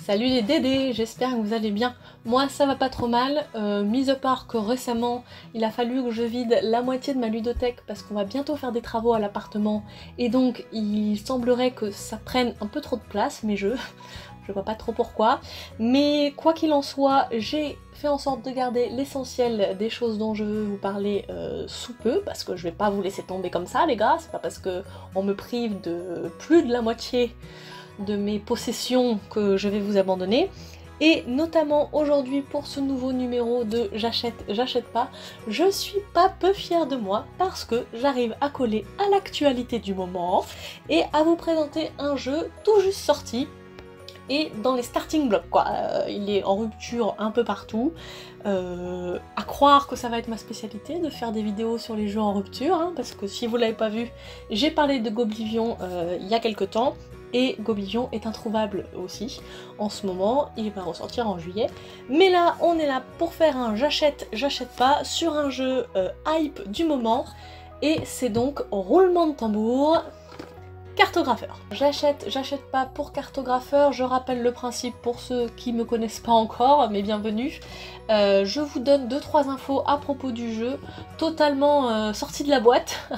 Salut les Dédés, j'espère que vous allez bien. Moi ça va pas trop mal, mis à part que récemment il a fallu que je vide la moitié de ma ludothèque parce qu'on va bientôt faire des travaux à l'appartement et donc il semblerait que ça prenne un peu trop de place mes jeux, je vois pas trop pourquoi. Mais quoi qu'il en soit, j'ai fait en sorte de garder l'essentiel des choses dont je veux vous parler sous peu, parce que je vais pas vous laisser tomber comme ça les gars, c'est pas parce que on me prive de plus de la moitié de mes possessions que je vais vous abandonner. Et notamment aujourd'hui pour ce nouveau numéro de j'achète pas, je suis pas peu fière de moi parce que j'arrive à coller à l'actualité du moment et à vous présenter un jeu tout juste sorti et dans les starting blocks quoi. Il est en rupture un peu partout. À croire que ça va être ma spécialité de faire des vidéos sur les jeux en rupture, hein, parce que si vous l'avez pas vu, j'ai parlé de Goblivion il y a quelques temps. Et Goblivion est introuvable aussi en ce moment, il va ressortir en juillet. Mais là, on est là pour faire un j'achète pas sur un jeu hype du moment. Et c'est donc roulement de tambour, Cartographeur. J'achète pas pour Cartographeur, je rappelle le principe pour ceux qui me connaissent pas encore, mais bienvenue. Je vous donne 2-3 infos à propos du jeu, totalement sorties de la boîte.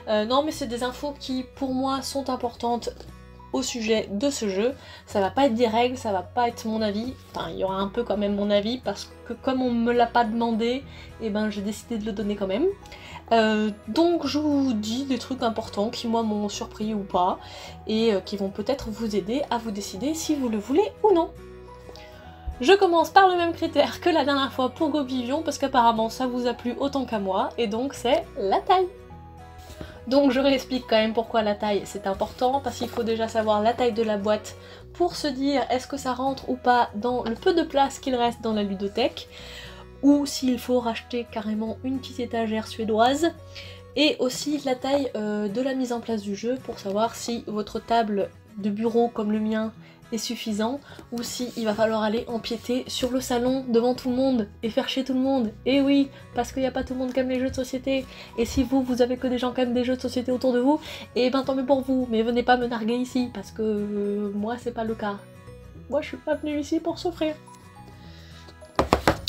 Non mais c'est des infos qui pour moi sont importantes au sujet de ce jeu. Ça va pas être des règles, ça va pas être mon avis, enfin il y aura un peu quand même mon avis parce que comme on me l'a pas demandé, et ben j'ai décidé de le donner quand même. Donc je vous dis des trucs importants qui moi m'ont surpris ou pas et qui vont peut-être vous aider à vous décider si vous le voulez ou non. Je commence par le même critère que la dernière fois pour Goblivion parce qu'apparemment ça vous a plu autant qu'à moi et donc c'est la taille. Donc je réexplique quand même pourquoi la taille c'est important, parce qu'il faut déjà savoir la taille de la boîte pour se dire est-ce que ça rentre ou pas dans le peu de place qu'il reste dans la ludothèque, ou s'il faut racheter carrément une petite étagère suédoise, et aussi la taille de la mise en place du jeu pour savoir si votre table de bureau comme le mien est suffisant ou si il va falloir aller empiéter sur le salon devant tout le monde et faire chier tout le monde. Et oui, parce qu'il n'y a pas tout le monde qui aime les jeux de société, et si vous avez que des gens qui aiment des jeux de société autour de vous, et ben tant mieux pour vous, mais venez pas me narguer ici parce que moi c'est pas le cas. Moi je suis pas venue ici pour souffrir.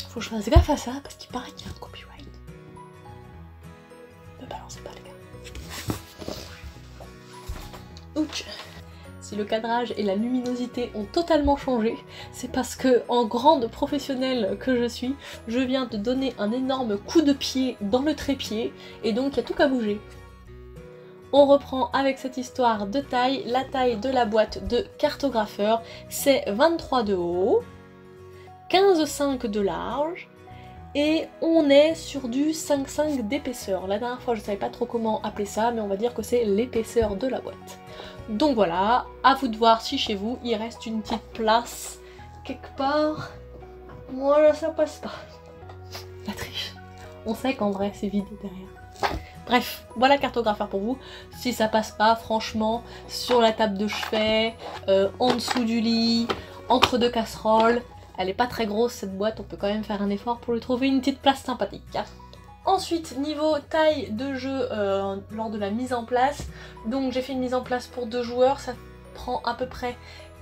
Faut que je fasse gaffe à ça parce qu'il paraît qu'il y a un copyright. Ne balancez pas les gars. Ouch. Si le cadrage et la luminosité ont totalement changé, c'est parce que, en grande professionnelle que je suis, je viens de donner un énorme coup de pied dans le trépied, et donc il y a tout qu'à bouger. On reprend avec cette histoire de taille. La taille de la boîte de Cartographeur, c'est 23 de haut, 15,5 de large, et on est sur du 5,5 d'épaisseur. La dernière fois je savais pas trop comment appeler ça, mais on va dire que c'est l'épaisseur de la boîte. Donc voilà, à vous de voir si chez vous il reste une petite place quelque part. Moi là ça passe pas. La triche. On sait qu'en vrai c'est vide derrière. Bref, voilà Cartographeur pour vous. Si ça passe pas, franchement, sur la table de chevet, en dessous du lit, entre deux casseroles, elle est pas très grosse cette boîte, on peut quand même faire un effort pour lui trouver une petite place sympathique. Ensuite, niveau taille de jeu lors de la mise en place, donc j'ai fait une mise en place pour 2 joueurs, ça prend à peu près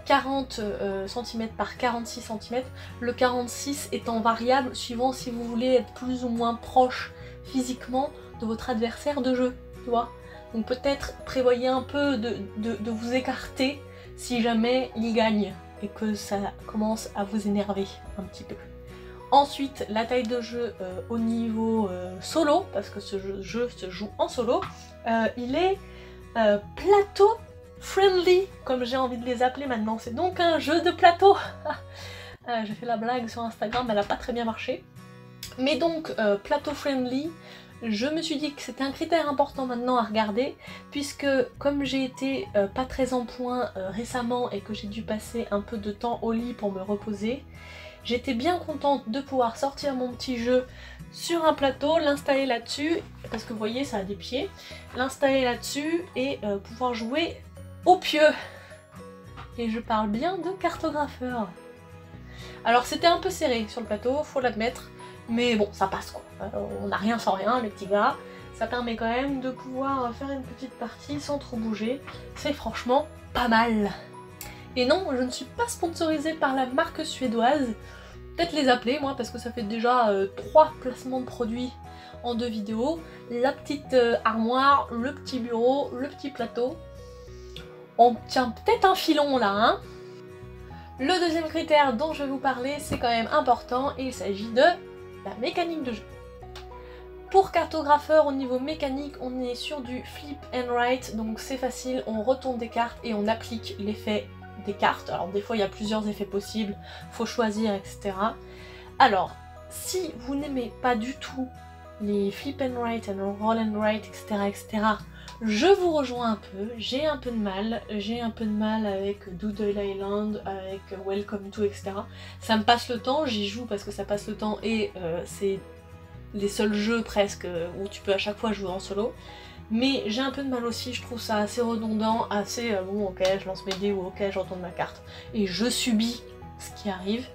40 cm par 46 cm, le 46 étant variable suivant si vous voulez être plus ou moins proche physiquement de votre adversaire de jeu, tu vois. Donc peut-être prévoyez un peu de vous écarter si jamais il gagne et que ça commence à vous énerver un petit peu. Ensuite, la taille de jeu au niveau solo, parce que ce jeu se joue en solo, il est plateau friendly, comme j'ai envie de les appeler maintenant. C'est donc un jeu de plateau. J'ai fait la blague sur Instagram, elle n'a pas très bien marché. Mais donc, plateau friendly, je me suis dit que c'était un critère important maintenant à regarder, puisque comme j'ai été pas très en point récemment et que j'ai dû passer un peu de temps au lit pour me reposer, j'étais bien contente de pouvoir sortir mon petit jeu sur un plateau, l'installer là-dessus, parce que vous voyez ça a des pieds, l'installer là-dessus et pouvoir jouer au pieu. Et je parle bien de Cartographeur. Alors c'était un peu serré sur le plateau, faut l'admettre, mais bon ça passe quoi. On n'a rien sans rien les petits gars, ça permet quand même de pouvoir faire une petite partie sans trop bouger, c'est franchement pas mal. Et non, je ne suis pas sponsorisée par la marque suédoise. Peut-être les appeler moi parce que ça fait déjà 3 placements de produits en 2 vidéos. La petite armoire, le petit bureau, le petit plateau. On tient peut-être un filon là, hein. Le deuxième critère dont je vais vous parler, c'est quand même important, et il s'agit de la mécanique de jeu. Pour cartographeur, au niveau mécanique, on est sur du flip and write, donc c'est facile, on retourne des cartes et on applique l'effet des cartes. Alors des fois il y a plusieurs effets possibles, faut choisir, etc. Alors, si vous n'aimez pas du tout les flip and write and roll and write, etc., je vous rejoins un peu, j'ai un peu de mal avec Doodle Island, avec Welcome to, etc. Ça me passe le temps, j'y joue parce que ça passe le temps et c'est les seuls jeux presque où tu peux à chaque fois jouer en solo. Mais j'ai un peu de mal aussi, je trouve ça assez redondant, assez bon ok je lance mes dés ou ok je retourne ma carte et je subis ce qui arrive.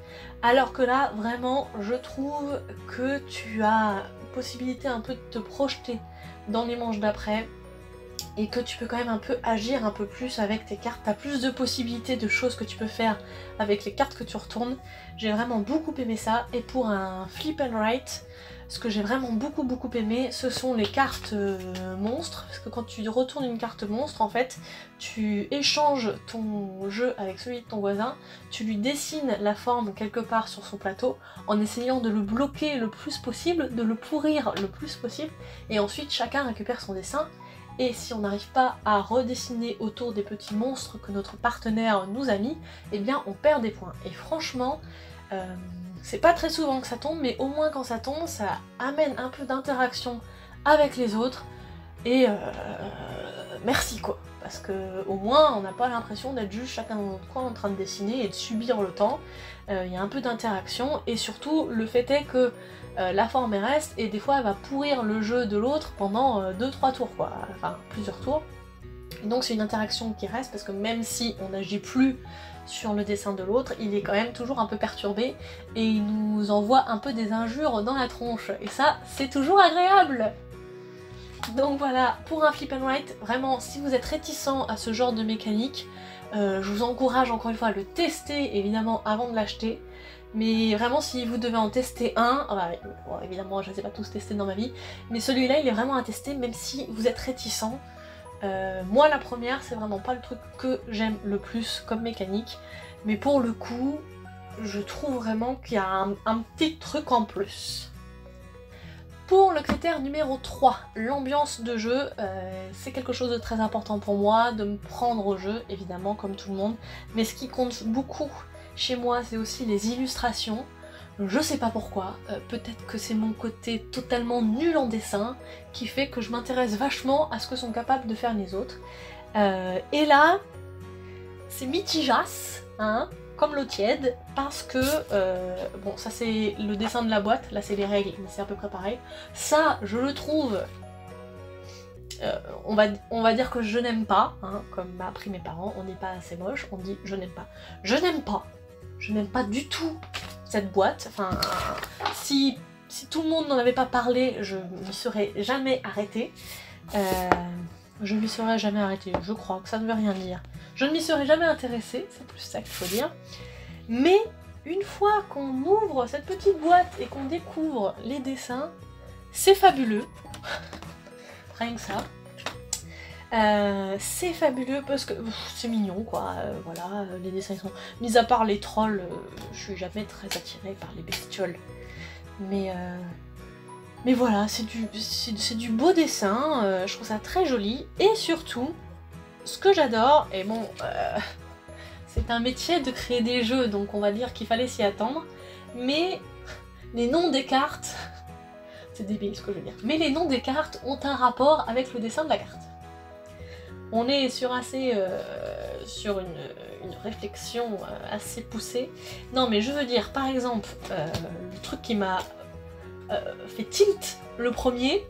Alors que là vraiment je trouve que tu as possibilité un peu de te projeter dans les manches d'après et que tu peux quand même un peu agir un peu plus avec tes cartes, t'as plus de possibilités de choses que tu peux faire avec les cartes que tu retournes. J'ai vraiment beaucoup aimé ça, et pour un flip and write, ce que j'ai vraiment beaucoup aimé, ce sont les cartes monstres, parce que quand tu retournes une carte monstre, en fait, tu échanges ton jeu avec celui de ton voisin, tu lui dessines la forme quelque part sur son plateau, en essayant de le bloquer le plus possible, de le pourrir le plus possible, et ensuite chacun récupère son dessin. Et si on n'arrive pas à redessiner autour des petits monstres que notre partenaire nous a mis, eh bien on perd des points. Et franchement, c'est pas très souvent que ça tombe, mais au moins quand ça tombe, ça amène un peu d'interaction avec les autres. Et merci quoi, parce que au moins on n'a pas l'impression d'être juste chacun dans notre coin en train de dessiner et de subir le temps. Il y a un peu d'interaction, et surtout le fait est que la forme elle reste, et des fois elle va pourrir le jeu de l'autre pendant 2-3 tours quoi, enfin plusieurs tours. Et donc c'est une interaction qui reste, parce que même si on n'agit plus sur le dessin de l'autre, il est quand même toujours un peu perturbé, et il nous envoie un peu des injures dans la tronche, et ça c'est toujours agréable. Donc voilà, pour un flip and write, vraiment si vous êtes réticent à ce genre de mécanique, je vous encourage encore une fois à le tester évidemment avant de l'acheter. Mais vraiment si vous devez en tester un, bon, évidemment je ne les ai pas tous testés dans ma vie, mais celui-là il est vraiment à tester même si vous êtes réticent. Moi la première c'est vraiment pas le truc que j'aime le plus comme mécanique, mais pour le coup je trouve vraiment qu'il y a un petit truc en plus. Pour le critère numéro 3, l'ambiance de jeu, c'est quelque chose de très important pour moi, de me prendre au jeu, évidemment, comme tout le monde. Mais ce qui compte beaucoup chez moi, c'est aussi les illustrations. Je sais pas pourquoi, peut-être que c'est mon côté totalement nul en dessin qui fait que je m'intéresse vachement à ce que sont capables de faire les autres. Et là, c'est mitigeasse, hein, comme l'eau tiède, parce que, bon ça c'est le dessin de la boîte, là c'est les règles, mais c'est à peu près pareil. Ça, je le trouve, on va dire que je n'aime pas, hein, comme m'a appris mes parents, on n'est pas assez moche, on dit je n'aime pas. Je n'aime pas du tout cette boîte, enfin, si tout le monde n'en avait pas parlé, je m'y serais jamais arrêtée. Je m'y serais jamais arrêtée, je crois que ça ne veut rien dire. Je ne m'y serais jamais intéressée, c'est plus ça qu'il faut dire. Mais une fois qu'on ouvre cette petite boîte et qu'on découvre les dessins, c'est fabuleux. Rien que ça. C'est fabuleux parce que c'est mignon quoi, voilà, les dessins sont... Mis à part les trolls, je suis jamais très attirée par les bestioles. Mais voilà, c'est du beau dessin, je trouve ça très joli, et surtout, ce que j'adore, et bon, c'est un métier de créer des jeux, donc on va dire qu'il fallait s'y attendre, mais les noms des cartes, c'est débile ce que je veux dire, mais les noms des cartes ont un rapport avec le dessin de la carte. On est sur une réflexion assez poussée. Non mais je veux dire, par exemple, le truc qui m'a fait tilt le premier,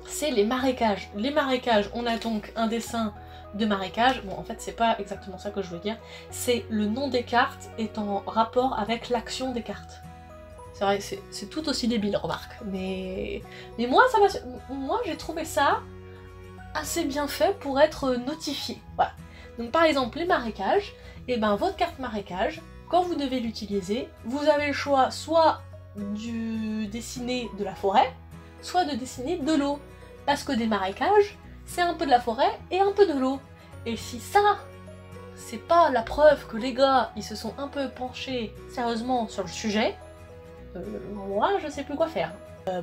c'est les marécages. Les marécages, on a donc un dessin de marécage. Bon en fait c'est pas exactement ça que je veux dire, c'est le nom des cartes est en rapport avec l'action des cartes. C'est vrai, c'est tout aussi débile, remarque. Mais moi ça moi j'ai trouvé ça assez bien fait pour être notifié. Voilà. Donc par exemple les marécages, et ben votre carte marécage, quand vous devez l'utiliser, vous avez le choix soit de dessiner de la forêt, soit de dessiner de l'eau. Parce que des marécages, c'est un peu de la forêt et un peu de l'eau. Et si ça, c'est pas la preuve que les gars, ils se sont un peu penchés sérieusement sur le sujet, moi je sais plus quoi faire.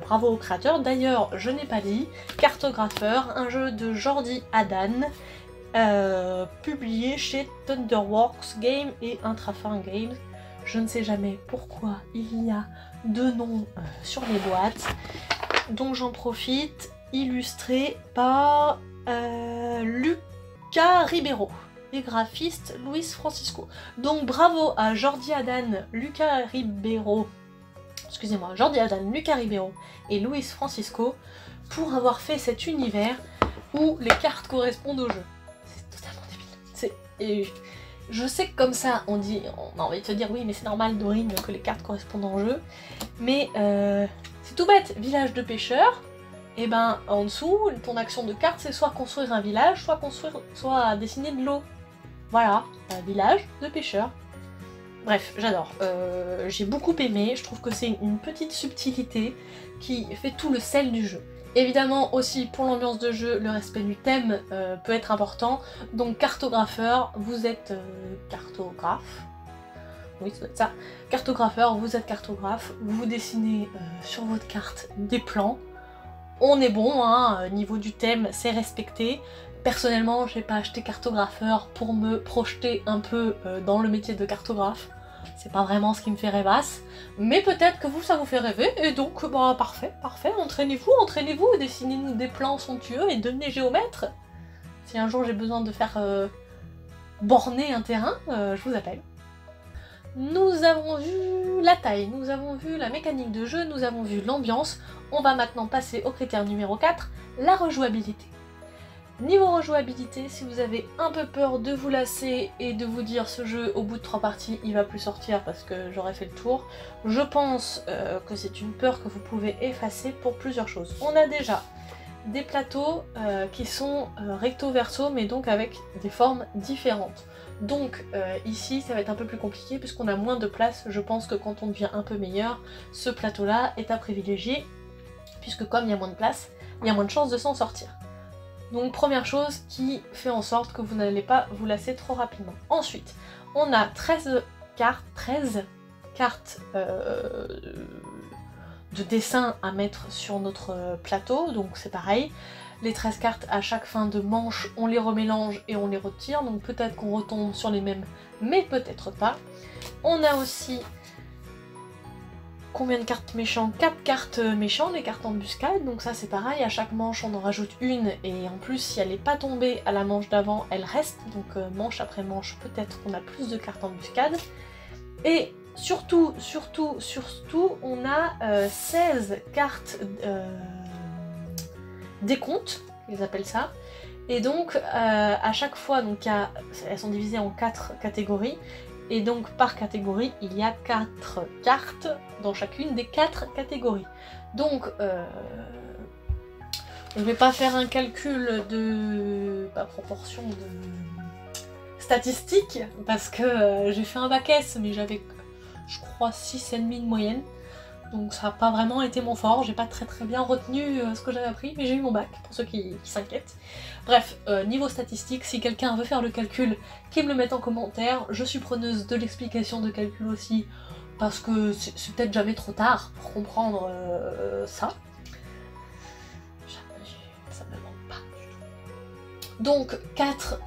Bravo aux créateurs. D'ailleurs, je n'ai pas dit, Cartographeur, un jeu de Jordi Adan, publié chez Thunderworks Games et Intrafin Games. Je ne sais jamais pourquoi il y a deux noms sur les boîtes, donc j'en profite, illustré par Lucas Ribeiro et graphiste Luis Francisco. Donc bravo à Jordi Adan, Lucas Ribeiro, et Luis Francisco pour avoir fait cet univers où les cartes correspondent au jeu. C'est totalement débile. Je sais que comme ça, on a envie de se dire oui, mais c'est normal, Dorine, que les cartes correspondent au jeu. Mais c'est tout bête. Village de pêcheurs, et ben en dessous, ton action de carte, c'est soit construire un village, soit dessiner de l'eau. Voilà, village de pêcheurs. Bref, j'adore. J'ai beaucoup aimé. Je trouve que c'est une petite subtilité qui fait tout le sel du jeu. Évidemment aussi pour l'ambiance de jeu, le respect du thème peut être important. Donc cartographeur, vous êtes cartographe. Oui, ça doit être ça. Cartographeur, vous êtes cartographe. Vous dessinez sur votre carte des plans. On est bon, hein, niveau du thème, c'est respecté. Personnellement, j'ai pas acheté cartographeur pour me projeter un peu dans le métier de cartographe. C'est pas vraiment ce qui me fait rêvasse, mais peut-être que vous, ça vous fait rêver, et donc, bah parfait, entraînez-vous, dessinez-nous des plans somptueux et devenez géomètre. Si un jour j'ai besoin de faire borner un terrain, je vous appelle. Nous avons vu la taille, nous avons vu la mécanique de jeu, nous avons vu l'ambiance. On va maintenant passer au critère numéro 4, la rejouabilité. Niveau rejouabilité, si vous avez un peu peur de vous lasser et de vous dire ce jeu au bout de 3 parties il va plus sortir parce que j'aurais fait le tour, je pense que c'est une peur que vous pouvez effacer pour plusieurs choses. On a déjà des plateaux qui sont recto verso mais donc avec des formes différentes. Donc ici ça va être un peu plus compliqué puisqu'on a moins de place. Je pense que quand on devient un peu meilleur, ce plateau là est à privilégier puisque comme il y a moins de place, il y a moins de chances de s'en sortir. Donc première chose qui fait en sorte que vous n'allez pas vous lasser trop rapidement. Ensuite, on a 13 cartes de dessin à mettre sur notre plateau, donc c'est pareil. Les 13 cartes, à chaque fin de manche, on les remélange et on les retire, donc peut-être qu'on retombe sur les mêmes, mais peut-être pas. On a aussi... Combien de cartes méchants? 4 cartes méchants, les cartes embuscades, donc ça c'est pareil, à chaque manche on en rajoute une, et en plus si elle n'est pas tombée à la manche d'avant, elle reste, donc manche après manche, peut-être qu'on a plus de cartes embuscades. Et surtout, on a 16 cartes décompte, ils appellent ça, et donc à chaque fois, donc, elles sont divisées en 4 catégories, et donc par catégorie, il y a 4 cartes dans chacune des 4 catégories. Donc, je vais pas faire un calcul de proportion de statistique, parce que j'ai fait un bac S, mais j'avais, je crois, 6,5 de moyenne. Donc ça n'a pas vraiment été mon fort, j'ai pas très bien retenu ce que j'avais appris, mais j'ai eu mon bac, pour ceux qui s'inquiètent. Bref, niveau statistique, si quelqu'un veut faire le calcul, qu'il me le mette en commentaire, je suis preneuse de l'explication de calcul aussi, parce que c'est peut-être jamais trop tard pour comprendre ça. Ça me manque pas du tout. Donc 4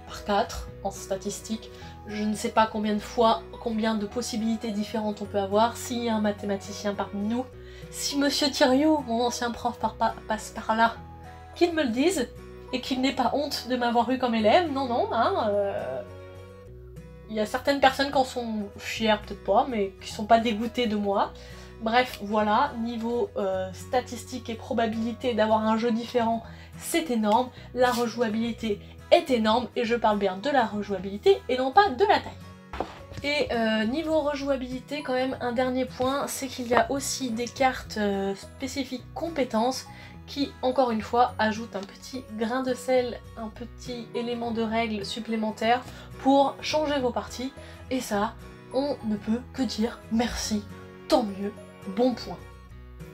par 4 en statistique. Je ne sais pas combien de possibilités différentes on peut avoir. S'il y a un mathématicien parmi nous, si Monsieur Thiriot, mon ancien prof, passe par là, qu'il me le dise, et qu'il n'ait pas honte de m'avoir eu comme élève. Non, hein. Il y a certaines personnes qui en sont fières, peut-être pas, mais qui sont pas dégoûtées de moi. Bref, voilà, niveau statistique et probabilité d'avoir un jeu différent, c'est énorme. La rejouabilité est énorme, et je parle bien de la rejouabilité et non pas de la taille. Et niveau rejouabilité, quand même, un dernier point, c'est qu'il y a aussi des cartes spécifiques compétences qui, encore une fois, ajoute un petit grain de sel, un petit élément de règle supplémentaire pour changer vos parties. Et ça, on ne peut que dire merci, tant mieux, bon point.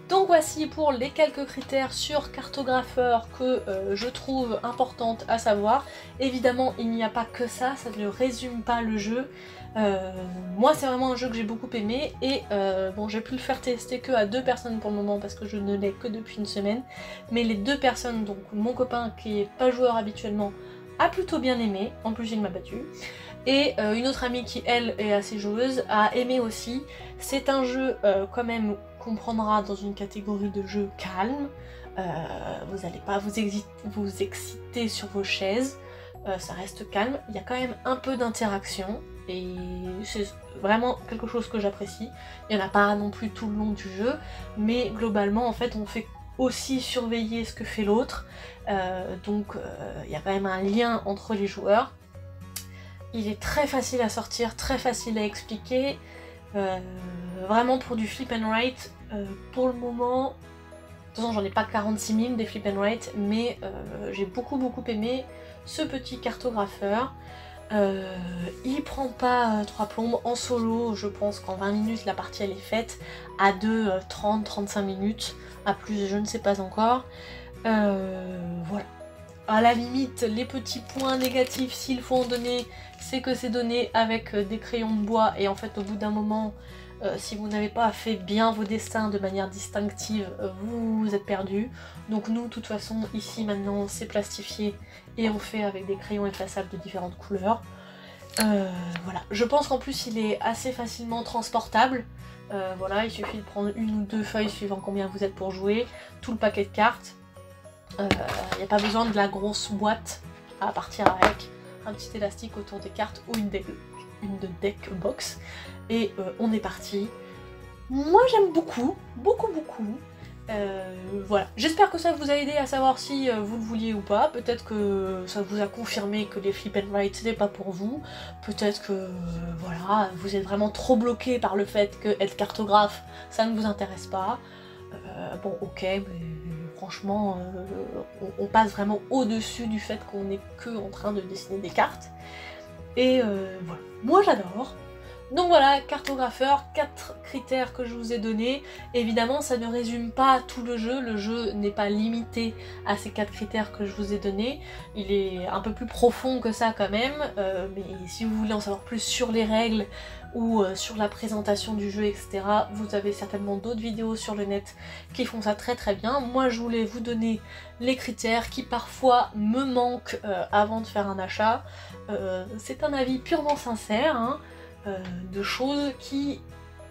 Donc voici pour les quelques critères sur Cartographeur que je trouve importantes à savoir. Évidemment, il n'y a pas que ça ne résume pas le jeu. Moi, c'est vraiment un jeu que j'ai beaucoup aimé et bon, j'ai pu le faire tester que à 2 personnes pour le moment parce que je ne l'ai que depuis une semaine. Mais les 2 personnes, donc mon copain qui est pas joueur habituellement, a plutôt bien aimé, en plus il m'a battu. Et une autre amie qui, elle, est assez joueuse, a aimé aussi. C'est un jeu quand même qu'on prendra dans une catégorie de jeu calme. Vous n'allez pas vous exciter sur vos chaises. Ça reste calme. Il y a quand même un peu d'interaction. Et c'est vraiment quelque chose que j'apprécie. Il n'y en a pas non plus tout le long du jeu. Mais globalement, en fait, on fait aussi surveiller ce que fait l'autre. Donc il y a quand même un lien entre les joueurs. Il est très facile à sortir, très facile à expliquer. Vraiment pour du flip and write, pour le moment, de toute façon j'en ai pas 46 000 des flip and write, mais j'ai beaucoup aimé ce petit cartographeur. Il prend pas 3 plombes en solo, je pense qu'en 20 minutes la partie elle est faite, à 2, 30-35 minutes, à plus je ne sais pas encore. Voilà. À la limite, les petits points négatifs, s'il faut en donner, c'est que c'est donné avec des crayons de bois et en fait au bout d'un moment, si vous n'avez pas fait bien vos dessins de manière distinctive, vous êtes perdu. Donc nous, de toute façon, ici maintenant, c'est plastifié et on fait avec des crayons effaçables de différentes couleurs. Voilà, je pense qu'en plus il est assez facilement transportable. Voilà, il suffit de prendre 1 ou 2 feuilles suivant combien vous êtes pour jouer, tout le paquet de cartes. Il n'y a pas besoin de la grosse boîte à partir avec un petit élastique autour des cartes ou une deck box et on est parti. Moi j'aime beaucoup. Voilà, j'espère que ça vous a aidé à savoir si vous le vouliez ou pas. Peut-être que ça vous a confirmé que les flip and write c'était pas pour vous. Peut-être que voilà, vous êtes vraiment trop bloqué par le fait que être cartographe ça ne vous intéresse pas. Bon ok, mais franchement on passe vraiment au-dessus du fait qu'on n'est que en train de dessiner des cartes. Et voilà, moi j'adore. Donc voilà, cartographeur, 4 critères que je vous ai donnés. Évidemment, ça ne résume pas tout le jeu n'est pas limité à ces 4 critères que je vous ai donnés. Il est un peu plus profond que ça quand même, mais si vous voulez en savoir plus sur les règles ou sur la présentation du jeu, etc., vous avez certainement d'autres vidéos sur le net qui font ça très bien. Moi, je voulais vous donner les critères qui parfois me manquent avant de faire un achat. C'est un avis purement sincère, hein. De choses qui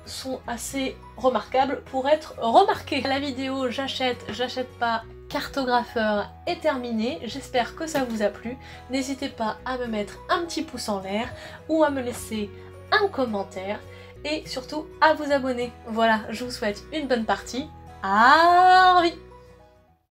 sont assez remarquables pour être remarquées. La vidéo j'achète pas cartographeur est terminée, j'espère que ça vous a plu. N'hésitez pas à me mettre un petit pouce en l'air ou à me laisser un commentaire et surtout à vous abonner. Voilà, je vous souhaite une bonne partie. À revoir.